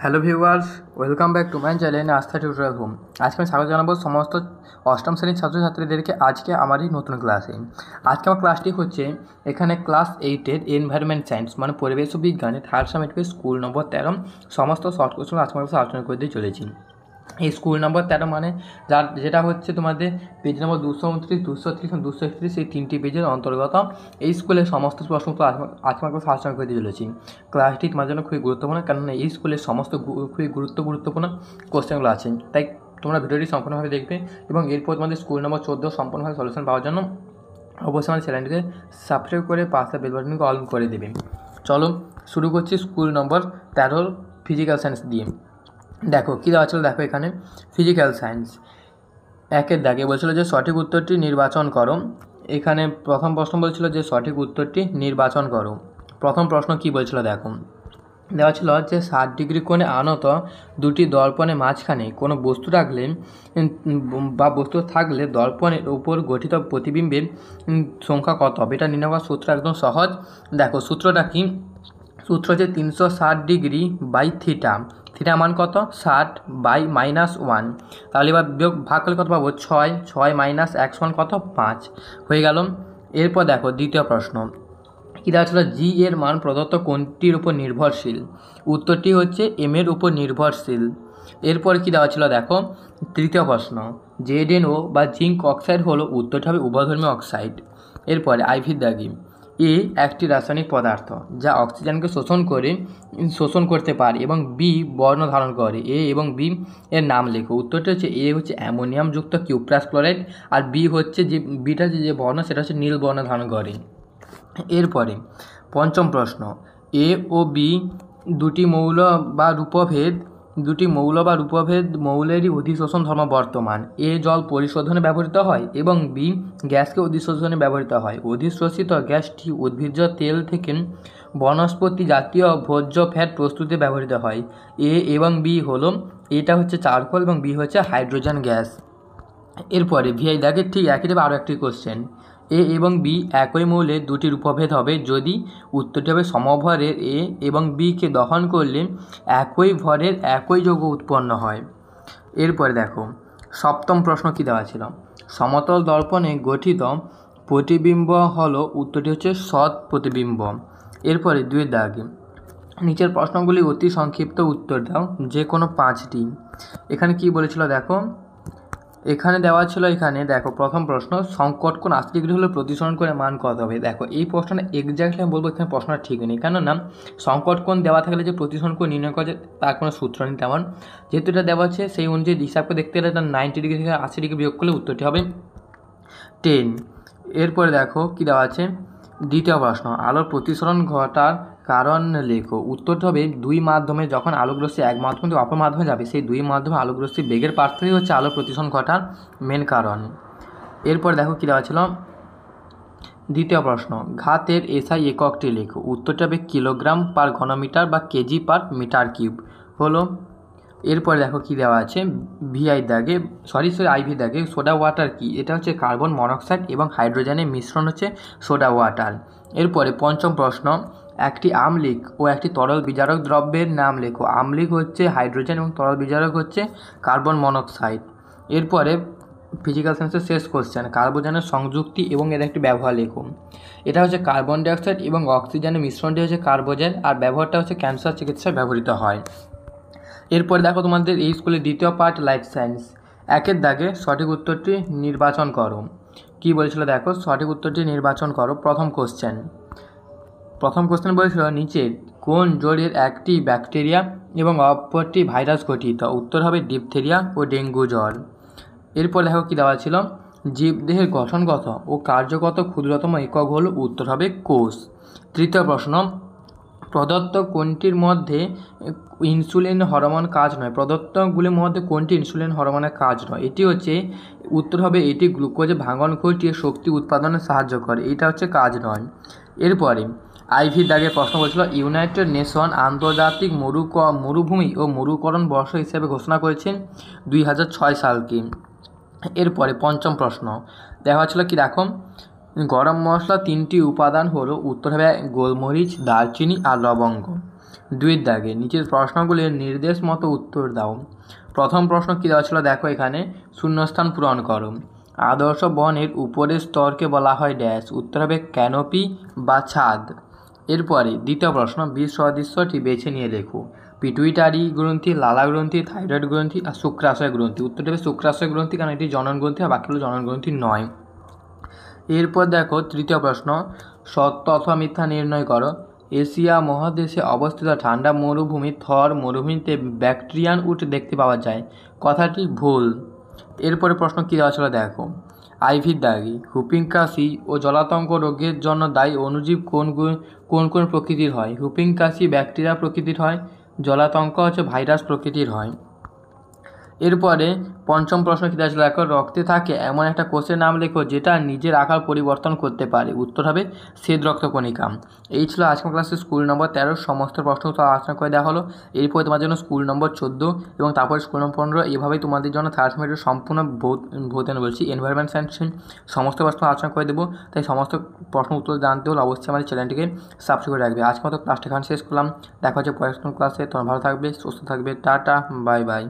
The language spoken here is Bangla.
Hello viewers, welcome back to my channel আস্থা টিউটোরিয়াল হোম। আজকে আমি স্বাগত জানাবো সমস্ত অষ্টম শ্রেণীর ছাত্রছাত্রীদেরকে আজকে আমার এই নতুন ক্লাসে। আজকে আমার ক্লাসটি হচ্ছে এখানে ক্লাস 8-এর এনভায়রনমেন্ট সায়েন্স মানে পরিবেশ ও বিজ্ঞানে থার্ড সেমিস্টারের স্কুল নম্বর 13 সমস্ত শর্ট কোশ্চেন আজকে আমার আলোচনা করে দিয়ে চলেছি। এই স্কুল নম্বর 13 মানে যেটা হচ্ছে তোমাদের পেজ নম্বর 229, 230 এবং 231 এই তিনটি পেজের অন্তর্গত এই স্কুলের সমস্ত প্রশ্নগুলো আজকে আমরা আলোচনা করে দিয়ে চলেছি। ক্লাসটি তোমার জন্য খুবই গুরুত্বপূর্ণ, কারণ এই স্কুলের সমস্ত খুবই গুরুত্বপূর্ণ কোশ্চেনগুলো আছে, তাই তোমরা ভিডিওটি সম্পূর্ণভাবে দেখবে এবং এরপর তোমাদের স্কুল নম্বর 14 সম্পূর্ণভাবে সলিউশন পাওয়ার জন্য অবশ্যই আমাদের চ্যানেলটিকে সাবস্ক্রাইব করে পাশে বেল বাটনকে অন করে দেবে। চলো শুরু করছি স্কুল নম্বর 13 ফিজিক্যাল সায়েন্স দিয়ে। দেখো কী দেওয়া ছিল, দেখো এখানে ফিজিক্যাল সায়েন্স একের দাগে বলছিল যে সঠিক উত্তরটি নির্বাচন করো। এখানে প্রথম প্রশ্ন বলছিল যে সঠিক উত্তরটি নির্বাচন করো। প্রথম প্রশ্ন কি বলছিল দেখো, দেওয়া ছিল যে 60 ডিগ্রি কোণে আনত দুটি দর্পণের মাঝখানে কোনো বস্তু রাখলে বা বস্তু থাকলে দর্পণের উপর গঠিত প্রতিবিম্বের সংখ্যা কত হবে। এটা নির্ণয় করার সূত্র একদম সহজ। দেখো সূত্রটা কি, সূত্র হচ্ছে 360 ডিগ্রি বাই থিটা, থিটা মান কত 60 বাই -1, তাহলে এবার ভাগ করলে কত পাবো 6, 6 - 1 = কত 5 হয়ে গেল। এরপর দেখো দ্বিতীয় প্রশ্ন কী দেওয়া ছিল, জি এর মান প্রদত্ত কোনটির উপর নির্ভরশীল। উত্তরটি হচ্ছে এম এর উপর নির্ভরশীল। এরপর কী দেওয়া ছিল দেখো তৃতীয় প্রশ্ন, ZnO বা জিঙ্ক অক্সাইড হলো, উত্তরটি হবে উভধর্মী অক্সাইড। এরপরে আইভির দাগি, এ একটি রাসায়নিক পদার্থ যা অক্সিজেনকে শোষণ করতে পারে এবং বি বর্ণ ধারণ করে। এ এবং বি এর নাম লেখো। উত্তরটা হচ্ছে এ হচ্ছে অ্যামোনিয়ামযুক্ত কিউপ্রাস ক্লোরাইড, আর বি হচ্ছে বিটা যে বর্ণ সেটা হচ্ছে নীল বর্ণ ধারণ করে। এরপরে পঞ্চম প্রশ্ন, এ ও বি দুটি মৌল বা রূপভেদ মৌলেরই অধিশোষণ ধর্ম বর্তমান। এ জল পরিশোধনে ব্যবহৃত হয় এবং বি গ্যাসকে অধিশোষণে ব্যবহৃত হয়। অধিশোষিত গ্যাসটি উদ্ভিজ্জ তেল থেকে বনস্পতি জাতীয় ভোজ্য ফ্যাট প্রস্তুতিতে ব্যবহৃত হয়। এ এবং বি হলো, এটা হচ্ছে চারকোল এবং বি হচ্ছে হাইড্রোজেন গ্যাস। এরপরে ভিআই দাগের ঠিক একই দেবে আরও একটি কোশ্চেন, এ এবং বি একই মৌলের দুটি রূপভেদ হবে যদি উত্তরটি হবে সমভরের এ এবং বিকে দহন করলে একই ভরের একই যৌগ উৎপন্ন হয়। এরপরে দেখো সপ্তম প্রশ্ন কী দেওয়া ছিল, সমতল দর্পণে গঠিত প্রতিবিম্ব হলো, উত্তরটি হচ্ছে সৎ প্রতিবিম্ব। এরপরে দুই দাগে নিচের প্রশ্নগুলি অতি সংক্ষিপ্ত উত্তর দাও, যে কোনো 5টি। এখানে কি বলেছিল দেখো, এখানে দেওয়া ছিল, এখানে দেখো প্রথম প্রশ্ন, সংকট কোণ 80 ডিগ্রি হলে প্রতিসরণ করে মান কত হবে। দেখো এই প্রশ্নটা এক্স্যাক্টলি আমি বলবো এখানে প্রশ্নটা ঠিক নেই, কেননা সংকট কোণ দেওয়া থাকলে যে প্রতিসরণ কোণ নির্ণয় করা যায় তার কোনো সূত্র নেই তেমন। যেহেতু এটা দেওয়া আছে সেই অনুযায়ী হিসাব করে দেখতে গেলে এটা 90 ডিগ্রি থেকে 80 ডিগ্রি বিয়োগ করলে উত্তরটি হবে 10। এরপরে দেখো কী দেওয়া আছে, দ্বিতীয় প্রশ্ন, আলোর প্রতিসরণ ঘটার কারণ লেখো। উত্তরটা হবে দুই মাধ্যমে যখন আলোকরশ্মি এক মাধ্যম থেকে অপর মাধ্যমে যাবে, সেই দুই মাধ্যমে আলোকরশ্মির বেগের পার্থক্য হচ্ছে আলোর প্রতিসরণ ঘটার মেন কারণ। এরপর দেখো কী দেওয়া ছিল, দ্বিতীয় প্রশ্ন, ঘাতের এসআই এককটি লেখো। উত্তরটা হবে কিলোগ্রাম পার ঘনমিটার বা কেজি পার মিটার কিউব হলো। এরপরে দেখো কী দেওয়া আছে, আইভি দাগে সোডা ওয়াটার কি, এটা হচ্ছে কার্বন মনোক্সাইড এবং হাইড্রোজেনের মিশ্রণ হচ্ছে সোডা ওয়াটার। এরপরে পঞ্চম প্রশ্ন, একটি আম্লিক ও একটি তরল বিজারক দ্রব্যের নাম লেখো। আম্লিক হচ্ছে হাইড্রোজেন এবং তরল বিজারক হচ্ছে কার্বন মনোক্সাইড। এরপরে ফিজিক্যাল সায়েন্সের শেষ কোশ্চেন, কার্বোজেনের সংযুক্তি এবং এর একটি ব্যবহার লেখো। এটা হচ্ছে কার্বন ডাইঅক্সাইড এবং অক্সিজেনের মিশ্রণটি হচ্ছে কার্বোজেন, আর ব্যবহারটা হচ্ছে ক্যান্সার চিকিৎসায় ব্যবহৃত হয়। এরপর দেখো তোমাদের এই স্কুলের দ্বিতীয় পার্ট লাইফ সায়েন্স একের দাগে সঠিক উত্তরটি নির্বাচন করো। কি বলেছিল দেখো, সঠিক উত্তরটি নির্বাচন করো। প্রথম কোশ্চেন বলেছিল নিচে কোন জ্বরের একটি ব্যাকটেরিয়া এবং অপরটি ভাইরাস গঠিত। উত্তর হবে ডিপথেরিয়া ও ডেঙ্গু জ্বর। এরপর দেখো কী দেওয়া ছিল, জীবদেহের গঠনগত ও কার্যগত ক্ষুদ্রতম একক হলো, উত্তর হবে কোষ। তৃতীয় প্রশ্ন, প্রদত্ত কোনটির মধ্যে ইনসুলিন হরমোন কাজ নয়। প্রদত্তগুলির মধ্যে কোনটি ইনসুলিন হরমোনের কাজ নয়। এটি হচ্ছে, উত্তর হবে এটি গ্লুকোজে ভাঙন ঘটিয়ে শক্তি উৎপাদনে সাহায্য করে, এটা হচ্ছে কাজ নয়। এরপরে আইভি দাগে প্রশ্ন বলছিল, ইউনাইটেড নেশন আন্তর্জাতিক মরুভূমি ও মরুকরণ বর্ষ হিসেবে ঘোষণা করেছেন 2006 সালকে। এরপরে পঞ্চম প্রশ্ন দেখা ছিল কি দেখো, গরম মশলা 3টি উপাদান হলো, উত্তর হবে গোলমরিচ, দারচিনি আর লবঙ্গ। দুই দাগে নিচের প্রশ্নগুলির নির্দেশ মতো উত্তর দাও। প্রথম প্রশ্ন কী দেওয়া ছিল দেখো এখানে, শূন্যস্থান পূরণ করো। আদর্শ বনের উপরের স্তরকে বলা হয় ড্যাশ, উত্তর হবে ক্যানোপি বা ছাদ। এরপরে দ্বিতীয় প্রশ্ন, বিষ সদৃশ্যটি বেছে নিয়ে লেখো। পিটুইটারি গ্রন্থি, লালা গ্রন্থি, থাইরয়েড গ্রন্থি আর শুক্রাশয় গ্রন্থি। উত্তর হবে শুক্রাশয় গ্রন্থি, কারণ এটি জনন গ্রন্থি আর বাকিগুলো জনন গ্রন্থি নয়। এরপর দেখো তৃতীয় প্রশ্ন, সত্য অথবা মিথ্যা নির্ণয় করো। এশিয়া মহাদেশে অবস্থিত ঠান্ডা মরুভূমি থর মরুভূমিতে ব্যাকট্রিয়ান উট দেখতে পাওয়া যায়, কথাটি ভুল। এরপরে প্রশ্ন কী দেওয়া ছিল দেখো, আইভির দাগি হুপিং কাশি ও জলাতঙ্ক রোগের জন্য দায়ী অণুজীব কোন কোন প্রকৃতির হয়। হুপিং কাশি ব্যাকটেরিয়া প্রকৃতির হয়, জলাতঙ্ক হচ্ছে ভাইরাস প্রকৃতির হয়। এরপরে পঞ্চম প্রশ্ন কী দেওয়া ছিল দেখো, রক্তে থাকে এমন একটা কোষের নাম লেখো যেটা নিজের আকার পরিবর্তন করতে পারে। উত্তর হবে শ্বেত রক্তকণিকা। এই ছিল আজকের ক্লাসে স্কুল নম্বর 13 সমস্ত প্রশ্ন উত্তর আলোচনা করে দেওয়া হলো। এরপরে তোমার জন্য স্কুল নম্বর 14 এবং তারপরে স্কুল নম্বর 15, এইভাবেই তোমাদের জন্য থার্ড সেমিস্টারের সম্পূর্ণ ভৌত বলছি এনভায়রনমেন্ট সায়েন্স সমস্ত প্রশ্ন আলোচনা করে দেবো। তাই সমস্ত প্রশ্ন উত্তর জানতে হলে অবশ্যই আমাদের চ্যানেলটিকে সাবস্ক্রাইব করে রাখবে। আজকের মতো ক্লাসটা এখানে শেষ করলাম, দেখা হচ্ছে পরের ক্লাসে। তোমরা ভালো থাকবে, সুস্থ থাকবে, টাটা, বাই বাই।